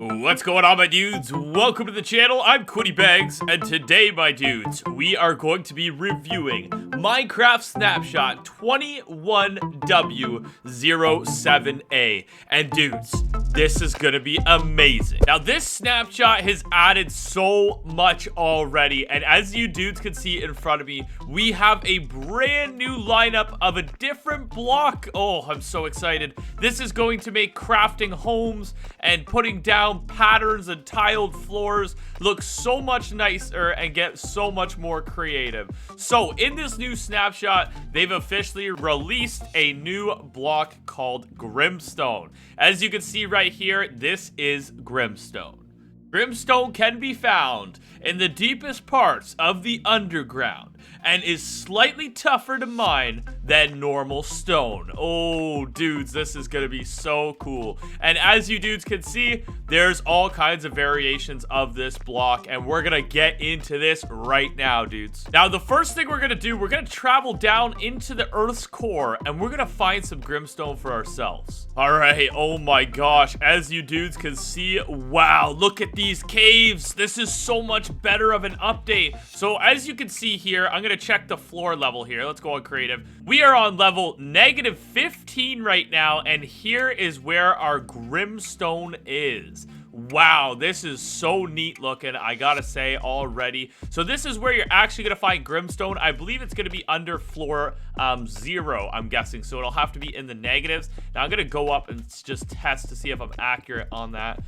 What's going on, my dudes? Welcome to the channel. I'm Quitty Bags, and today, my dudes, we are going to be reviewing Minecraft Snapshot 21W07A. And dudes, this is gonna be amazing. Now, this snapshot has added so much already, and as you dudes can see in front of me, we have a brand new lineup of a different block. Oh, I'm so excited. This is going to make crafting homes and putting down patterns and tiled floors look so much nicer and get so much more creative. So in this new snapshot, they've officially released a new block called Grimstone. As you can see right here, this is Grimstone. Grimstone can be found in the deepest parts of the underground and is slightly tougher to mine than normal stone. Oh, dudes, this is gonna be so cool. And as you dudes can see, there's all kinds of variations of this block, and we're gonna get into this right now, dudes. Now, the first thing we're gonna do, we're gonna travel down into the Earth's core, and we're gonna find some Grimstone for ourselves. All right, oh my gosh, as you dudes can see, wow, look at these caves. This is so much better of an update. So as you can see here, I'm gonna check the floor level here. Let's go on creative. We are on level -15 right now, and here is where our Grimstone is. Wow, this is so neat looking, I gotta say already. So this is where you're actually gonna find Grimstone. I believe it's gonna be under floor 0, I'm guessing. So it'll have to be in the negatives. Now I'm gonna go up and just test to see if I'm accurate on that.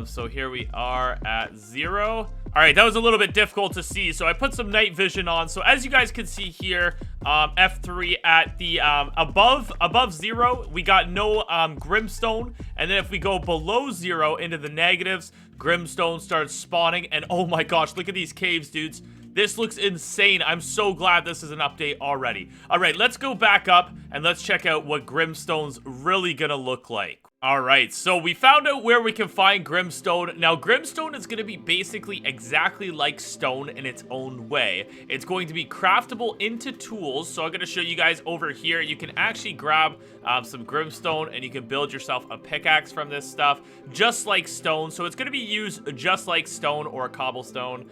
So here we are at 0. All right, that was a little bit difficult to see, so I put some night vision on. So as you guys can see here, F3 at the above 0, we got no Grimstone, and then if we go below 0 into the negatives, Grimstone starts spawning. And oh my gosh, look at these caves, dudes. This looks insane. I'm so glad this is an update already. All right, let's go back up and let's check out what Grimstone's really gonna look like. All right, so we found out where we can find Grimstone. Now, Grimstone is going to be basically exactly like stone in its own way. It's going to be craftable into tools. So I'm going to show you guys over here. You can actually grab some Grimstone and you can build yourself a pickaxe from this stuff, just like stone. So it's going to be used just like stone or cobblestone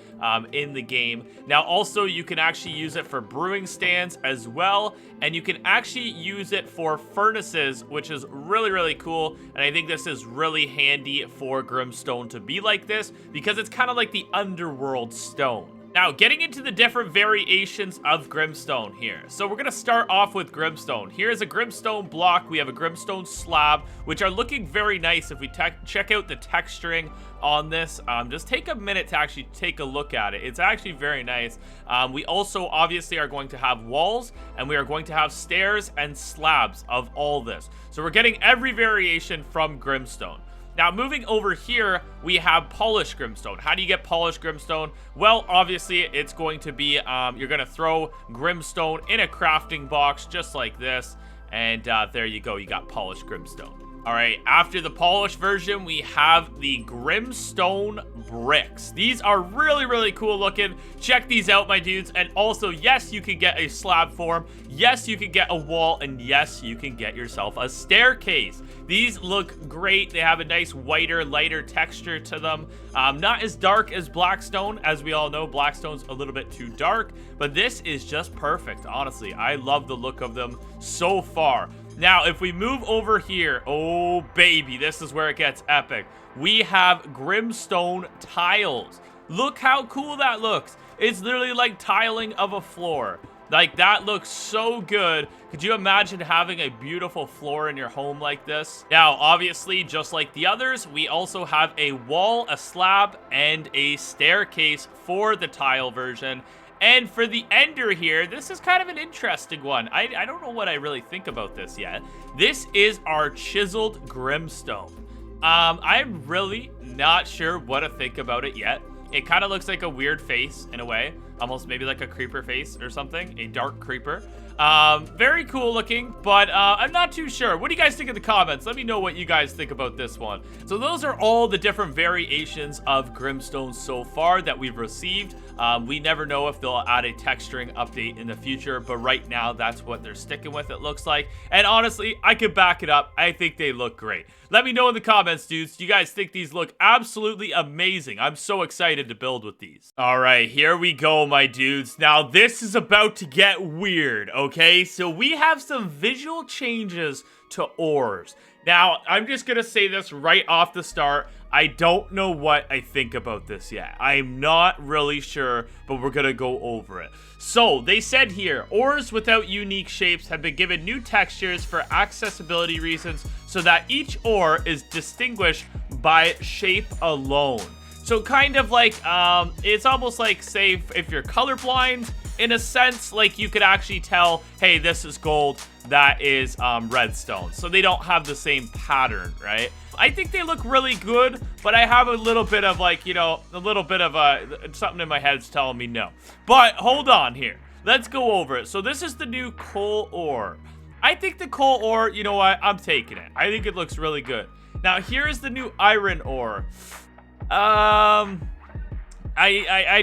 in the game. Now, also, you can actually use it for brewing stands as well. And you can actually use it for furnaces, which is really, really cool. And I think this is really handy for Grimstone to be like this because it's kind of like the underworld stone. Now, getting into the different variations of Grimstone here. So we're going to start off with Grimstone. Here's a Grimstone block. We have a Grimstone slab, which are looking very nice. If we check out the texturing on this, just take a minute to actually take a look at it. It's actually very nice. We also obviously are going to have walls, and we are going to have stairs and slabs of all this. So we're getting every variation from Grimstone. Now, moving over here, we have polished Grimstone. How do you get polished Grimstone? Well, obviously, it's going to be, you're going to throw Grimstone in a crafting box just like this. And there you go. You got polished Grimstone. All right, after the polished version, we have the Grimstone bricks. These are really, really cool looking. Check these out, my dudes. And also, yes, you can get a slab form. Yes, you can get a wall. And yes, you can get yourself a staircase. These look great. They have a nice whiter, lighter texture to them. Not as dark as Blackstone. As we all know, Blackstone's a little bit too dark. But this is just perfect, honestly. I love the look of them so far. Now, if we move over here, oh baby, this is where it gets epic. We have Grimstone tiles. Look how cool that looks. It's literally like tiling of a floor. Like, that looks so good. Could you imagine having a beautiful floor in your home like this? Now, obviously, just like the others, we also have a wall, a slab, and a staircase for the tile version. And for the ender here, this is kind of an interesting one. I don't know what I really think about this yet. This is our chiseled Grimstone. I'm really not sure what to think about it yet. It kind of looks like a weird face in a way. Almost maybe like a creeper face or something. A dark creeper. Very cool looking, but I'm not too sure. What do you guys think in the comments? Let me know what you guys think about this one. So those are all the different variations of Grimstone so far that we've received. We never know if they'll add a texturing update in the future, but right now that's what they're sticking with, it looks like. And honestly, I could back it up. I think they look great. Let me know in the comments, dudes. Do you guys think these look absolutely amazing? I'm so excited to build with these. All right, here we go, my dudes. Now, this is about to get weird, okay? So we have some visual changes to ores. Now, I'm just gonna say this right off the start. I don't know what I think about this yet. I'm not really sure, but we're gonna go over it. So, they said here, ores without unique shapes have been given new textures for accessibility reasons so that each ore is distinguished by shape alone. So kind of like, it's almost like, say, if you're colorblind, in a sense, like you could actually tell, hey, this is gold, that is redstone. So they don't have the same pattern, right? I think they look really good, but I have a little bit of like, you know, a little bit of something in my head's telling me no. But hold on here. Let's go over it. So this is the new coal ore. I think the coal ore, you know what? I'm taking it. I think it looks really good. Now, here's the new iron ore. I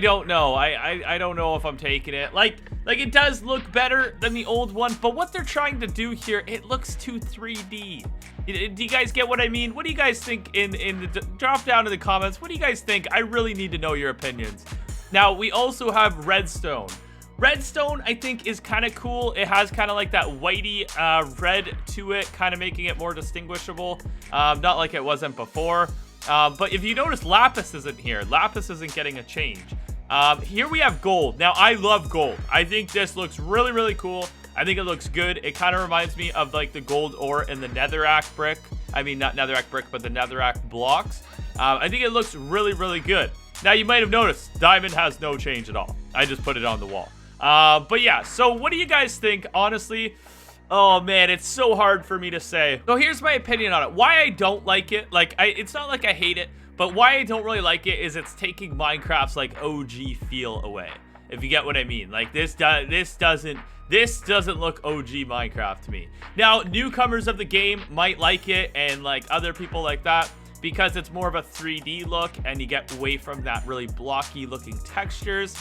don't know. I don't know if I'm taking it. Like it does look better than the old one, but what they're trying to do here, it looks too 3D. Do you guys get what I mean? What do you guys think in the drop down in the comments? What do you guys think? I really need to know your opinions. Now, we also have redstone. Redstone, I think, is kind of cool. It has kind of like that whitey red to it, kind of making it more distinguishable. Not like it wasn't before. But if you notice, Lapis isn't here. Lapis isn't getting a change. Here we have gold. Now, I love gold. I think this looks really, really cool. I think it looks good. It kind of reminds me of like the gold ore in the netherrack brick. I mean, not netherrack brick, but the netherrack blocks. I think it looks really, really good. Now, you might have noticed, diamond has no change at all. I just put it on the wall. But yeah, so what do you guys think, honestly? Oh man, it's so hard for me to say. So here's my opinion on it. Why I don't like it, it's not like I hate it, but why I don't really like it is it's taking Minecraft's like OG feel away. If you get what I mean. Like this doesn't look OG Minecraft to me. Now, newcomers of the game might like it, and like other people like that, because it's more of a 3D look and you get away from that really blocky looking textures.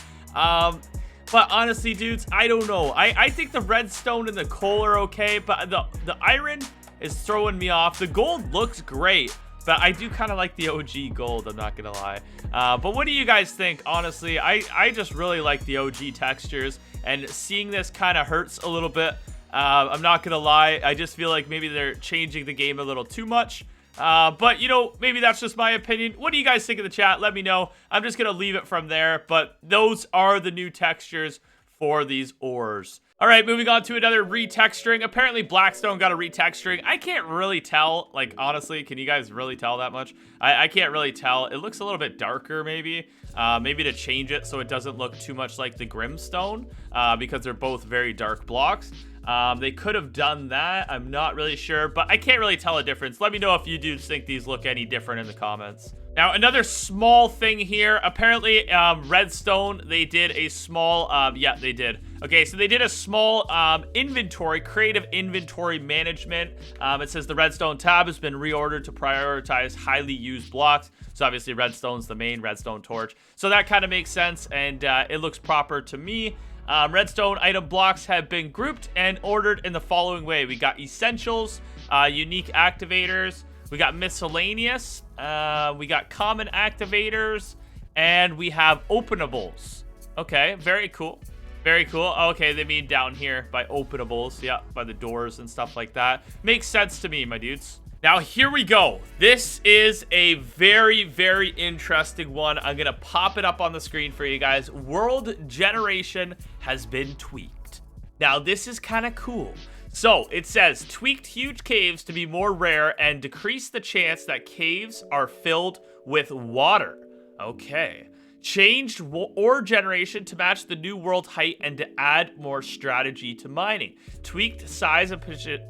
But honestly, dudes, I don't know. I think the redstone and the coal are okay, but the iron is throwing me off. The gold looks great, but I do kind of like the OG gold, I'm not gonna lie. But what do you guys think? Honestly, I just really like the OG textures, and seeing this kind of hurts a little bit. I'm not gonna lie. I just feel like maybe they're changing the game a little too much. But, you know, maybe that's just my opinion. What do you guys think in the chat? Let me know. I'm just going to leave it from there. But those are the new textures for these ores. All right, moving on to another retexturing. Apparently, Blackstone got a retexturing. I can't really tell. Like, honestly, can you guys really tell that much? I can't really tell. It looks a little bit darker, maybe. Maybe to change it so it doesn't look too much like the Grimstone, because they're both very dark blocks. They could have done that. I'm not really sure, but I can't really tell a difference. Let me know if you do think these look any different in the comments. Now, another small thing here. Apparently, Redstone, they did a small, yeah, they did. Okay, so they did a small inventory, creative inventory management. It says the Redstone tab has been reordered to prioritize highly used blocks. So obviously, Redstone's the main redstone torch. So that kind of makes sense, and it looks proper to me. Redstone item blocks have been grouped and ordered in the following way. We got essentials, unique activators, we got miscellaneous, we got common activators, and we have openables. Okay, very cool. Very cool. Okay, they mean down here by openables. Yeah, by the doors and stuff like that. Makes sense to me, my dudes. Now, here we go. This is a very, very interesting one. I'm going to pop it up on the screen for you guys. World generation has been tweaked. Now, this is kind of cool. So, it says, tweaked huge caves to be more rare and decrease the chance that caves are filled with water. Okay. Changed ore generation to match the new world height and to add more strategy to mining. Tweaked size and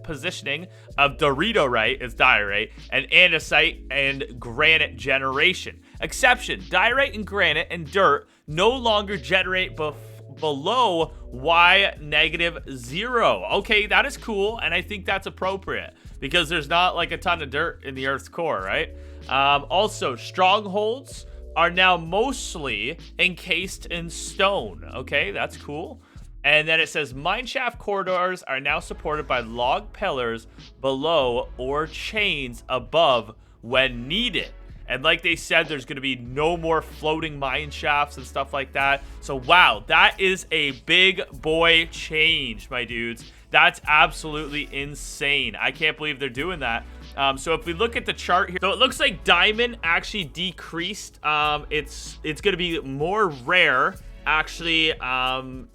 positioning of diorite, is diorite, and andesite and granite generation. Exception, diorite and granite and dirt no longer generate below Y -0. Okay, that is cool, and I think that's appropriate because there's not like a ton of dirt in the Earth's core, right? Also, strongholds are now mostly encased in stone. Okay, that's cool. And then it says mineshaft corridors are now supported by log pillars below or chains above when needed. And like they said, there's going to be no more floating mine shafts and stuff like that. So, wow, that is a big boy change, my dudes. That's absolutely insane. I can't believe they're doing that. So if we look at the chart here, so it looks like diamond actually decreased. It's going to be more rare, actually, in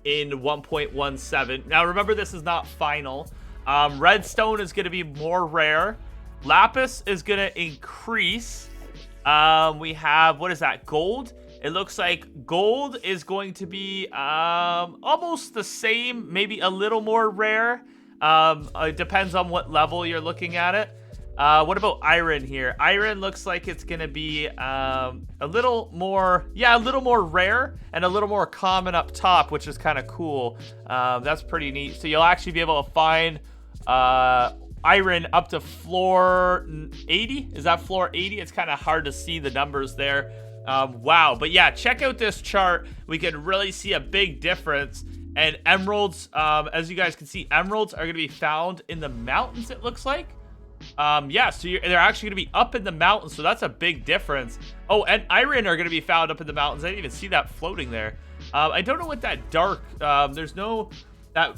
1.17. Now, remember, this is not final. Redstone is going to be more rare. Lapis is going to increase. We have, what is that, gold? It looks like gold is going to be almost the same, maybe a little more rare. It depends on what level you're looking at it. What about iron here? Iron looks like it's going to be a little more, yeah, a little more rare and a little more common up top, which is kind of cool. That's pretty neat. So you'll actually be able to find iron up to floor 80. Is that floor 80? It's kind of hard to see the numbers there. Wow. But yeah, check out this chart. We can really see a big difference. And emeralds, as you guys can see, emeralds are going to be found in the mountains, it looks like. Yeah, so they're actually going to be up in the mountains, so that's a big difference. Oh, and iron are going to be found up in the mountains. I didn't even see that floating there. I don't know what that dark, there's no,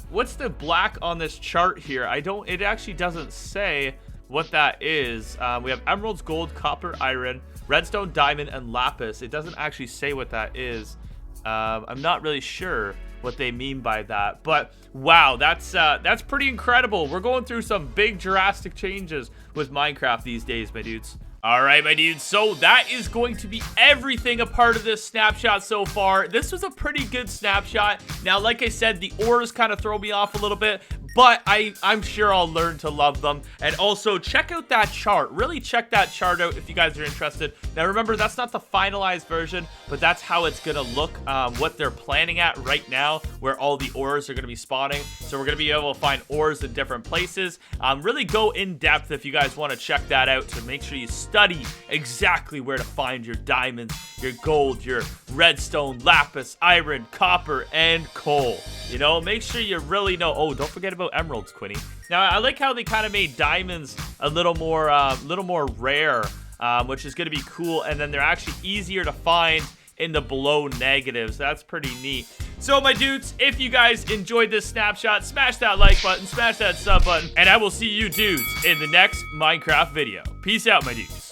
what's the black on this chart here? It actually doesn't say what that is. We have emeralds, gold, copper, iron, redstone, diamond, and lapis. It doesn't actually say what that is. I'm not really sure what they mean by that, but wow, that's pretty incredible. We're going through some big drastic changes with Minecraft these days, my dudes. All right, my dudes, so that is going to be everything a part of this snapshot so far. This was a pretty good snapshot. Now, like I said, the ores kind of throw me off a little bit, but I'm sure I'll learn to love them. And also, check out that chart. Really check that chart out if you guys are interested. Now, remember, that's not the finalized version, but that's how it's going to look, what they're planning at right now, where all the ores are going to be spawning. So we're going to be able to find ores in different places. Really go in depth if you guys want to check that out, to make sure you study exactly where to find your diamonds, your gold, your redstone, lapis, iron, copper, and coal. You know, make sure you really know. Oh, don't forget about emeralds, Quinny. Now, I like how they kind of made diamonds a little more rare, which is going to be cool. And then they're actually easier to find in the below negatives. That's pretty neat. So, my dudes, if you guys enjoyed this snapshot, smash that like button, smash that sub button, and I will see you dudes in the next Minecraft video. Peace out, my dudes.